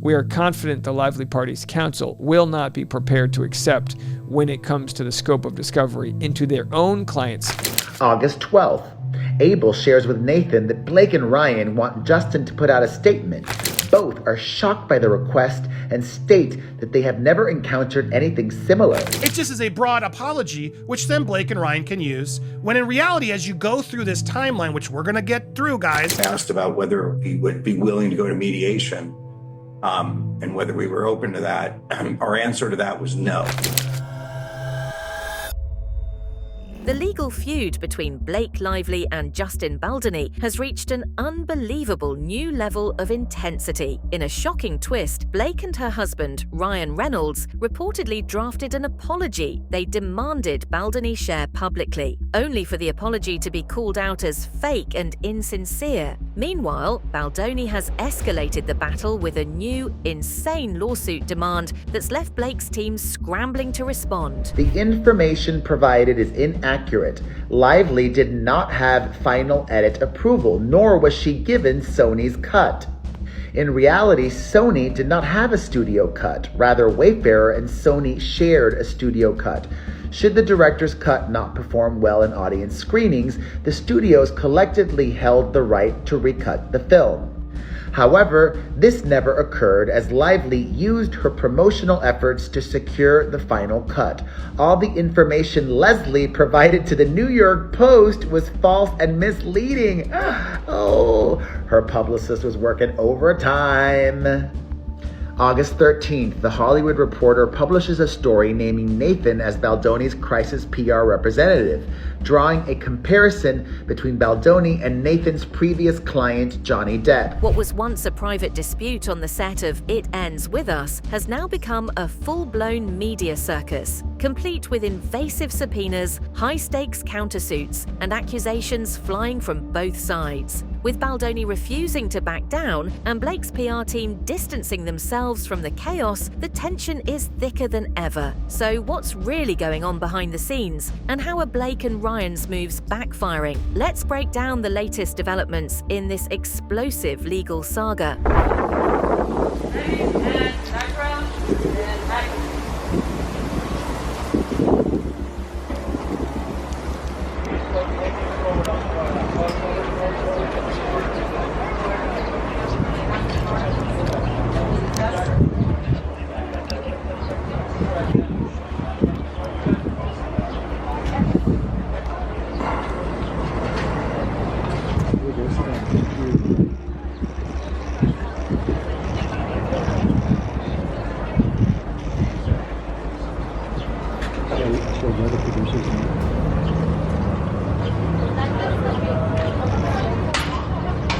We are confident the lively party's counsel will not be prepared to accept when it comes to the scope of discovery into their own clients. August 12th. Abel shares with Nathan that Blake and Ryan want Justin to put out a statement. Both are shocked by the request and state that they have never encountered anything similar. It just is a broad apology, which then Blake and Ryan can use, when in reality, as you go through this timeline, which we're going to get through, guys. Asked about whether we would be willing to go to mediation and whether we were open to that. Our answer to that was no. The legal feud between Blake Lively and Justin Baldoni has reached an unbelievable new level of intensity. In a shocking twist, Blake and her husband, Ryan Reynolds, reportedly drafted an apology they demanded Baldoni share publicly, only for the apology to be called out as fake and insincere. Meanwhile, Baldoni has escalated the battle with a new, insane lawsuit demand that's left Blake's team scrambling to respond. The information provided is inaccurate. Lively did not have final edit approval, nor was she given Sony's cut. In reality, Sony did not have a studio cut. Rather, Wayfarer and Sony shared a studio cut. Should the director's cut not perform well in audience screenings, the studios collectively held the right to recut the film. However, this never occurred as Lively used her promotional efforts to secure the final cut. All the information Leslie provided to the New York Post was false and misleading. Oh, her publicist was working overtime. August 13th, The Hollywood Reporter publishes a story naming Nathan as Baldoni's crisis PR representative, drawing a comparison between Baldoni and Nathan's previous client, Johnny Depp. What was once a private dispute on the set of It Ends With Us has now become a full-blown media circus, complete with invasive subpoenas, high-stakes countersuits, and accusations flying from both sides. With Baldoni refusing to back down and Blake's PR team distancing themselves from the chaos, the tension is thicker than ever. So what's really going on behind the scenes? And how are Blake and Ryan's moves backfiring? Let's break down the latest developments in this explosive legal saga.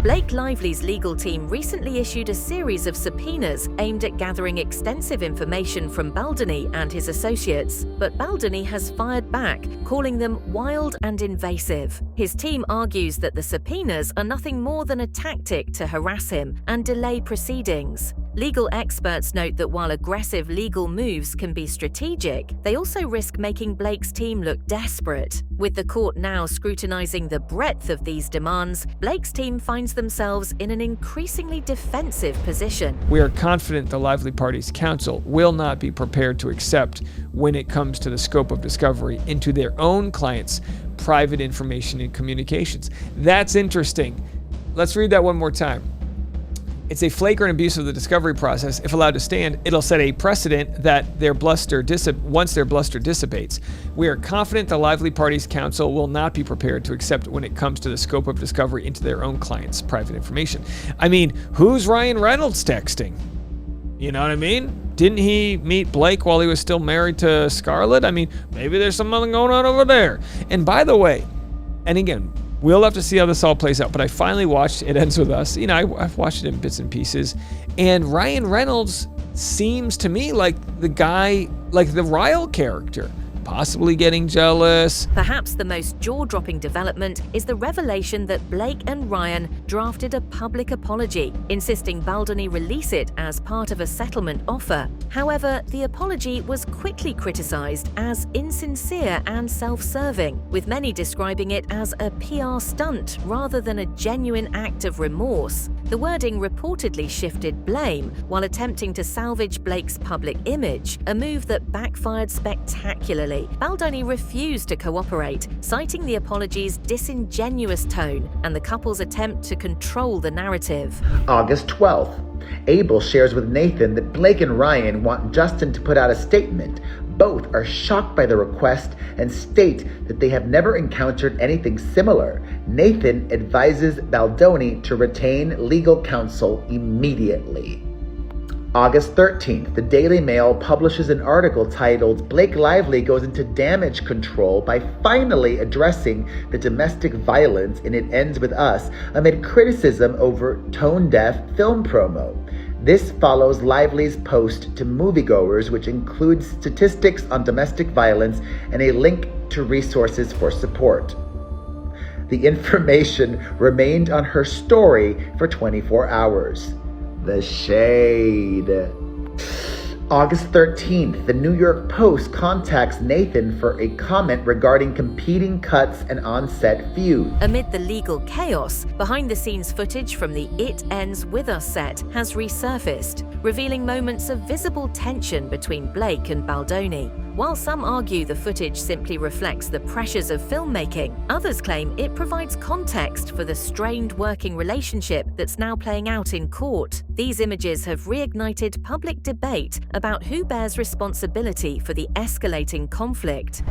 Blake Lively's legal team recently issued a series of subpoenas aimed at gathering extensive information from Baldoni and his associates, but Baldoni has fired back, calling them wild and invasive. His team argues that the subpoenas are nothing more than a tactic to harass him and delay proceedings. Legal experts note that while aggressive legal moves can be strategic, they also risk making Blake's team look desperate. With the court now scrutinizing the breadth of these demands, Blake's team finds themselves in an increasingly defensive position. We are confident the lively party's counsel will not be prepared to accept when it comes to the scope of discovery into their own clients' private information and communications. That's interesting. Let's read that one more time. It's a flagrant abuse of the discovery process. If allowed to stand, it'll set a precedent that once their bluster dissipates. We are confident the lively party's counsel will not be prepared to accept when it comes to the scope of discovery into their own clients' private information. I mean, who's Ryan Reynolds texting? You know what I mean? Didn't he meet Blake while he was still married to Scarlett? I mean, maybe there's something going on over there. And by the way, and again, we'll have to see how this all plays out, but I finally watched It Ends With Us. You know, I've watched it in bits and pieces, and Ryan Reynolds seems to me like the guy, like the Ryle character. possibly getting jealous. Perhaps the most jaw-dropping development is the revelation that Blake and Ryan drafted a public apology, insisting Baldoni release it as part of a settlement offer. However, the apology was quickly criticized as insincere and self-serving, with many describing it as a PR stunt rather than a genuine act of remorse. The wording reportedly shifted blame while attempting to salvage Blake's public image, a move that backfired spectacularly. Baldoni refused to cooperate, citing the apology's disingenuous tone and the couple's attempt to control the narrative. August 12th. Abel shares with Nathan that Blake and Ryan want Justin to put out a statement. Both are shocked by the request and state that they have never encountered anything similar. Nathan advises Baldoni to retain legal counsel immediately. August 13th, the Daily Mail publishes an article titled "Blake Lively Goes into Damage Control by Finally Addressing the Domestic Violence in It Ends With Us" amid criticism over tone-deaf film promo. This follows Lively's post to moviegoers, which includes statistics on domestic violence and a link to resources for support. The information remained on her story for 24 hours. The shade. August 13th, the New York Post contacts Nathan for a comment regarding competing cuts and on-set feud. Amid the legal chaos, behind-the-scenes footage from the It Ends With Us set has resurfaced, revealing moments of visible tension between Blake and Baldoni. While some argue the footage simply reflects the pressures of filmmaking, others claim it provides context for the strained working relationship that's now playing out in court. These images have reignited public debate about who bears responsibility for the escalating conflict.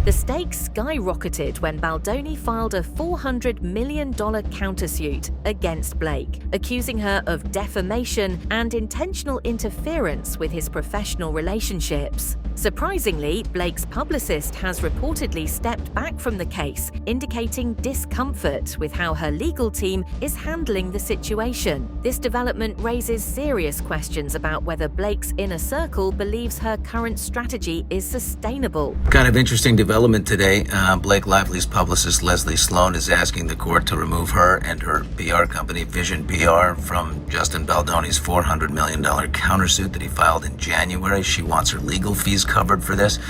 The stakes skyrocketed when Baldoni filed a $400 million countersuit against Blake, accusing her of defamation and intentional interference with his professional relationships. Surprisingly, Blake's publicist has reportedly stepped back from the case, indicating discomfort with how her legal team is handling the situation. This development raises serious questions about whether Blake's inner circle believes her current strategy is sustainable. Kind of interesting development today. Blake Lively's publicist, Leslie Sloan, is asking the court to remove her and her PR company, Vision PR, from Justin Baldoni's $400 million countersuit that he filed in January. She wants her legal fees covered for this.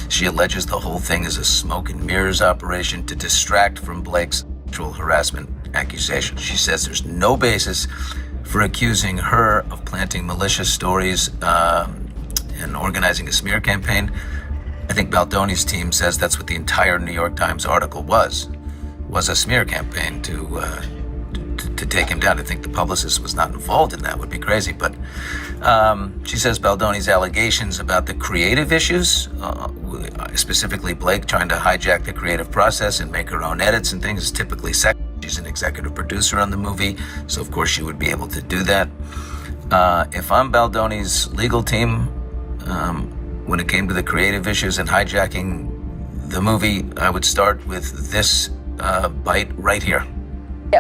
She alleges the whole thing is a smoke and mirrors operation to distract from Blake's sexual harassment accusations. She says there's no basis for accusing her of planting malicious stories and organizing a smear campaign. I think Baldoni's team says that's what the entire New York Times article was a smear campaign to take him down. I think the publicist was not involved in that. Would be crazy. But she says Baldoni's allegations about the creative issues, specifically Blake trying to hijack the creative process and make her own edits and things, is typically sexual. She's an executive producer on the movie, so of course she would be able to do that. If I'm Baldoni's legal team, when it came to the creative issues and hijacking the movie, I would start with this bite right here.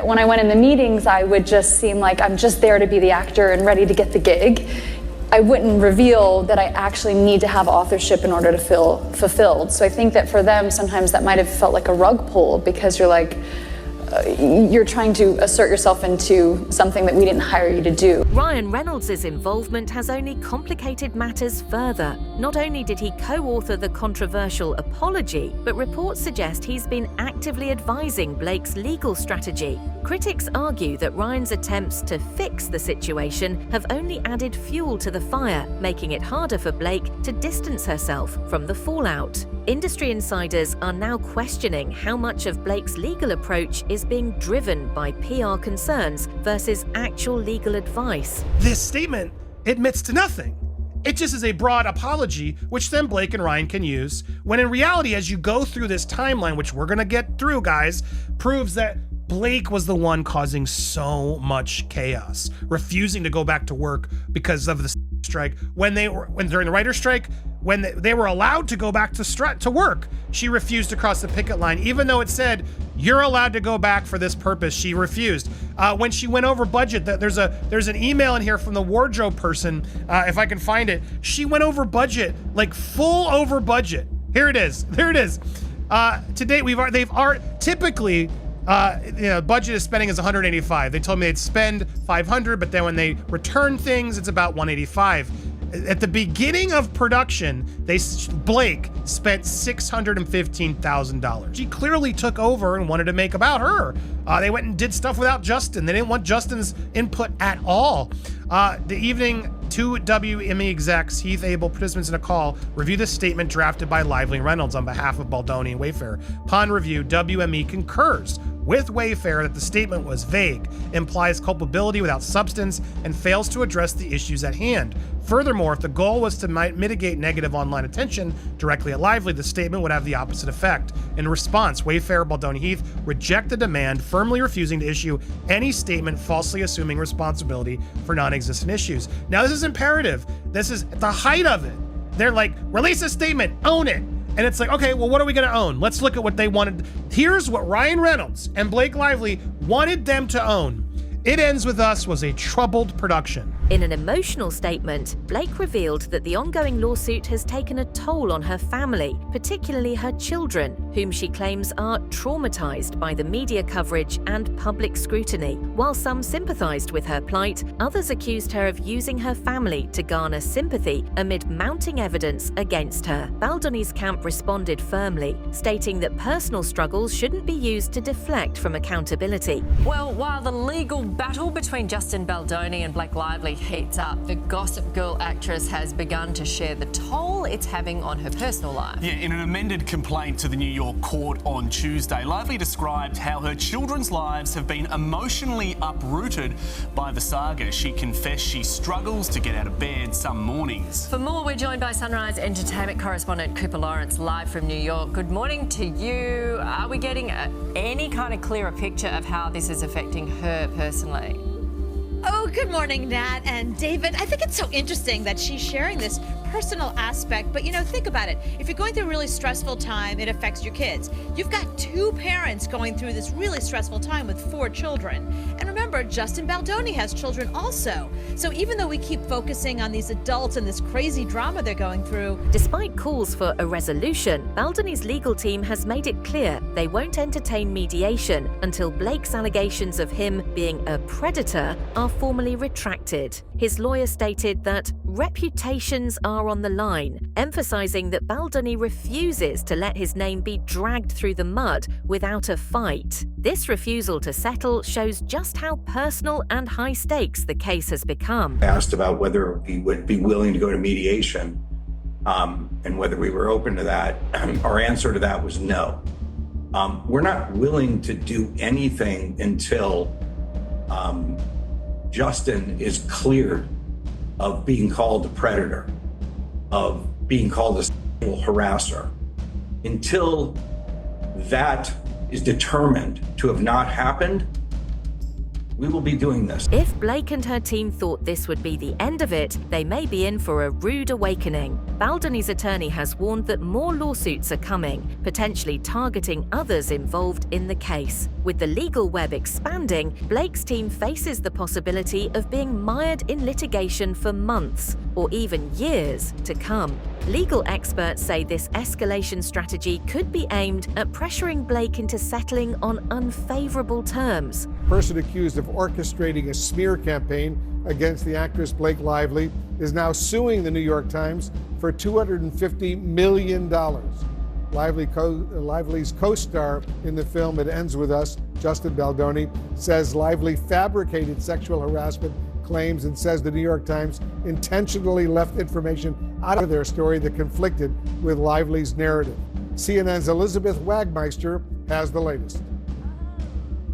When I went in the meetings, I would just seem like I'm just there to be the actor and ready to get the gig. I wouldn't reveal that I actually need to have authorship in order to feel fulfilled. So I think that for them, sometimes that might have felt like a rug pull, because you're like, you're trying to assert yourself into something that we didn't hire you to do. Ryan Reynolds' involvement has only complicated matters further. Not only did he co-author the controversial apology, but reports suggest he's been actively advising Blake's legal strategy. Critics argue that Ryan's attempts to fix the situation have only added fuel to the fire, making it harder for Blake to distance herself from the fallout. Industry insiders are now questioning how much of Blake's legal approach is being driven by PR concerns versus actual legal advice. This statement admits to nothing. It just is a broad apology, which then Blake and Ryan can use, when in reality, as you go through this timeline, which we're gonna get through, guys, proves that Blake was the one causing so much chaos, refusing to go back to work because of the strike. When during the writer's strike, when they were allowed to go back to work, she refused to cross the picket line, even though it said you're allowed to go back for this purpose. She refused. When she went over budget, there's an email in here from the wardrobe person, if I can find it. She went over budget, like full over budget. Here it is. There it is. To date, typically. Budget is spending is 185. They told me they'd spend 500, but then when they return things, it's about 185. At the beginning of production, Blake spent $615,000. She clearly took over and wanted to make about her. They went and did stuff without Justin. They didn't want Justin's input at all. The evening, two WME execs, Heath Abel, participants in a call, review the statement drafted by Lively and Reynolds on behalf of Baldoni and Wayfair. Upon review, WME concurs with Wayfair that the statement was vague, implies culpability without substance, and fails to address the issues at hand. Furthermore, if the goal was to mitigate negative online attention directly at Lively, the statement would have the opposite effect. In response, Wayfair, Baldoni, Heath reject the demand, firmly refusing to issue any statement falsely assuming responsibility for non-existent issues. Now, this is imperative. This is at the height of it. They're like, release a statement, own it. And it's like, okay, well, what are we gonna own? Let's look at what they wanted. Here's what Ryan Reynolds and Blake Lively wanted them to own. It Ends With Us was a troubled production. In an emotional statement, Blake revealed that the ongoing lawsuit has taken a toll on her family, particularly her children, whom she claims are traumatized by the media coverage and public scrutiny. While some sympathized with her plight, others accused her of using her family to garner sympathy amid mounting evidence against her. Baldoni's camp responded firmly, stating that personal struggles shouldn't be used to deflect from accountability. Well, while the legal battle between Justin Baldoni and Blake Lively heats up, the Gossip Girl actress has begun to share the toll it's having on her personal life. Yeah, in an amended complaint to the New York court on Tuesday, Lively described how her children's lives have been emotionally uprooted by the saga. She confessed she struggles to get out of bed some mornings. For more, we're joined by Sunrise Entertainment correspondent Cooper Lawrence, live from New York. Good morning to you. Are we getting any kind of clearer picture of how this is affecting her personally? Oh, good morning, Nat and David. I think it's so interesting that she's sharing this personal aspect, but think about it. If you're going through a really stressful time, it affects your kids. You've got two parents going through this really stressful time with 4 children. And remember, Justin Baldoni has children also. So even though we keep focusing on these adults and this crazy drama they're going through. Despite calls for a resolution, Baldoni's legal team has made it clear they won't entertain mediation until Blake's allegations of him being a predator are formally retracted. His lawyer stated that reputations are on the line, emphasizing that Baldoni refuses to let his name be dragged through the mud without a fight. This refusal to settle shows just how personal and high stakes the case has become. I asked about whether we would be willing to go to mediation and whether we were open to that. Our answer to that was no. We're not willing to do anything until Justin is cleared of being called a predator, of being called a sexual harasser. Until that is determined to have not happened, we will be doing this. If Blake and her team thought this would be the end of it, they may be in for a rude awakening. Baldoni's attorney has warned that more lawsuits are coming, potentially targeting others involved in the case. With the legal web expanding, Blake's team faces the possibility of being mired in litigation for months or even years to come. Legal experts say this escalation strategy could be aimed at pressuring Blake into settling on unfavorable terms. Person accused of orchestrating a smear campaign against the actress Blake Lively is now suing the New York Times for $250 million. Lively's co-star in the film It Ends With Us, Justin Baldoni, says Lively fabricated sexual harassment claims and says the New York Times intentionally left information out of their story that conflicted with Lively's narrative. CNN's Elizabeth Wagmeister has the latest.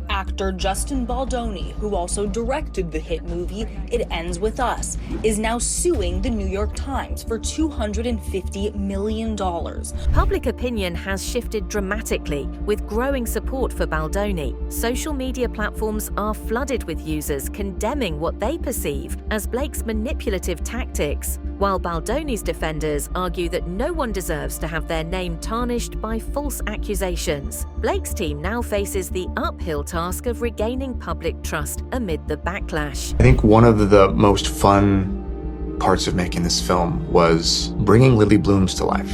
Actor Justin Baldoni, who also directed the hit movie It Ends With Us, is now suing the New York Times for $250 million. Public opinion has shifted dramatically, with growing support for Baldoni. Social media platforms are flooded with users condemning what they perceive as Blake's manipulative tactics, while Baldoni's defenders argue that no one deserves to have their name tarnished by false accusations. Blake's team now faces the uphill task of regaining public trust amid the backlash. I think one of the most fun parts of making this film was bringing Lily Blooms to life.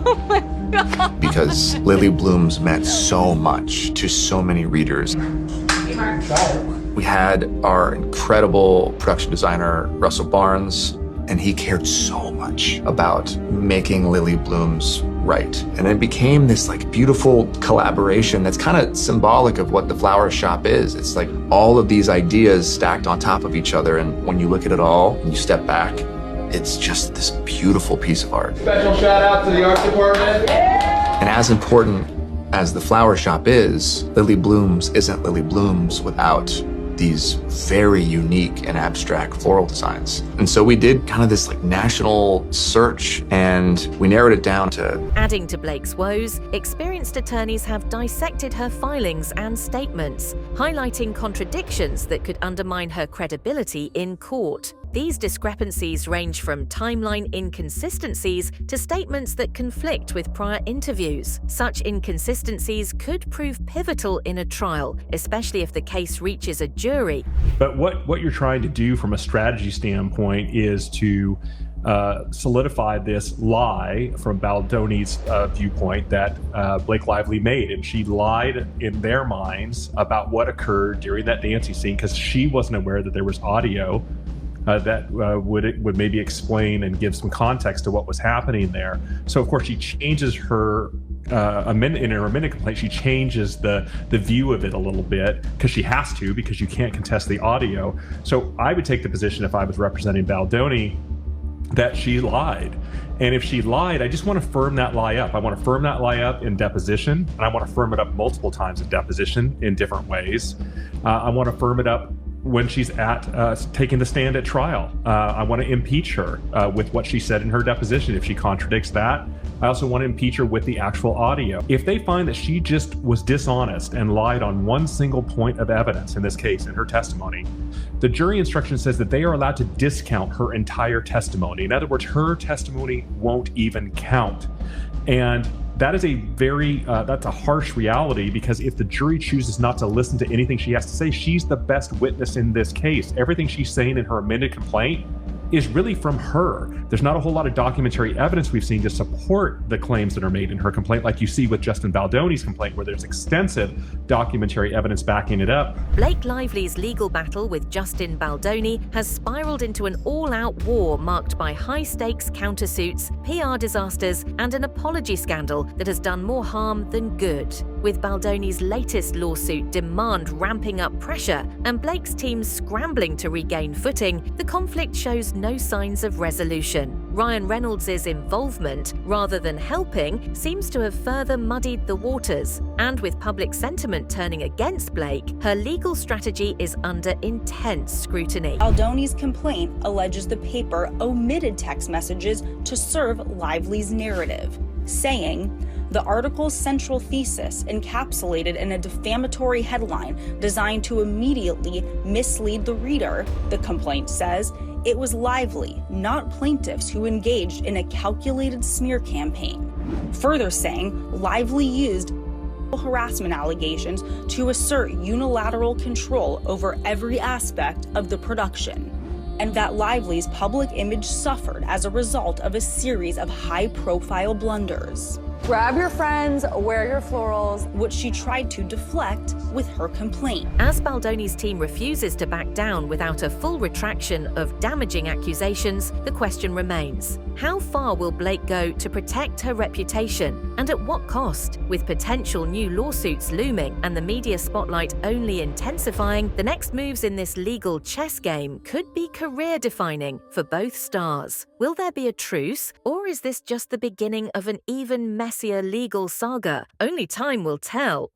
Oh my God. Because Lily Blooms meant so much to so many readers. We had our incredible production designer, Russell Barnes, and he cared so much about making Lily Blooms right. And it became this like beautiful collaboration that's kind of symbolic of what the flower shop is. It's like all of these ideas stacked on top of each other. And when you look at it all and you step back, it's just this beautiful piece of art. Special shout out to the art department. And as important as the flower shop is, Lily Blooms isn't Lily Blooms without these very unique and abstract floral designs. And so we did kind of this like national search, and we narrowed it down to... Adding to Blake's woes, experienced attorneys have dissected her filings and statements, highlighting contradictions that could undermine her credibility in court. These discrepancies range from timeline inconsistencies to statements that conflict with prior interviews. Such inconsistencies could prove pivotal in a trial, especially if the case reaches a jury. But what you're trying to do from a strategy standpoint is to solidify this lie from Baldoni's viewpoint that Blake Lively made. And she lied in their minds about what occurred during that dancing scene because she wasn't aware that there was audio that would maybe explain and give some context to what was happening there. So of course she changes her in her amended complaint. She changes the view of it a little bit because she has to, because you can't contest the audio. So I would take the position, if I was representing Baldoni, that she lied. And if she lied, I just want to firm that lie up. I want to firm that lie up in deposition, and I want to firm it up multiple times in deposition in different ways. I want to firm it up when she's taking the stand at trial. I want to impeach her with what she said in her deposition. If she contradicts that, I also want to impeach her with the actual audio. If they find that she just was dishonest and lied on one single point of evidence, in this case, in her testimony, the jury instruction says that they are allowed to discount her entire testimony. In other words, her testimony won't even count. And that is that's a harsh reality, because if the jury chooses not to listen to anything she has to say, she's the best witness in this case. Everything she's saying in her amended complaint is really from her. There's not a whole lot of documentary evidence we've seen to support the claims that are made in her complaint, like you see with Justin Baldoni's complaint, where there's extensive documentary evidence backing it up. Blake Lively's legal battle with Justin Baldoni has spiraled into an all-out war marked by high-stakes countersuits, PR disasters, and an apology scandal that has done more harm than good. With Baldoni's latest lawsuit demand ramping up pressure and Blake's team scrambling to regain footing, the conflict shows no signs of resolution. Ryan Reynolds' involvement, rather than helping, seems to have further muddied the waters. And with public sentiment turning against Blake, her legal strategy is under intense scrutiny. Baldoni's complaint alleges the paper omitted text messages to serve Lively's narrative, saying, "The article's central thesis encapsulated in a defamatory headline designed to immediately mislead the reader," the complaint says. It was Lively, not plaintiffs, who engaged in a calculated smear campaign. Further saying, Lively used harassment allegations to assert unilateral control over every aspect of the production, and that Lively's public image suffered as a result of a series of high-profile blunders. Grab your friends, wear your florals, which she tried to deflect with her complaint. As Baldoni's team refuses to back down without a full retraction of damaging accusations, the question remains: how far will Blake go to protect her reputation, and at what cost? With potential new lawsuits looming and the media spotlight only intensifying, the next moves in this legal chess game could be career-defining for both stars. Will there be a truce, or Or is this just the beginning of an even messier legal saga? Only time will tell.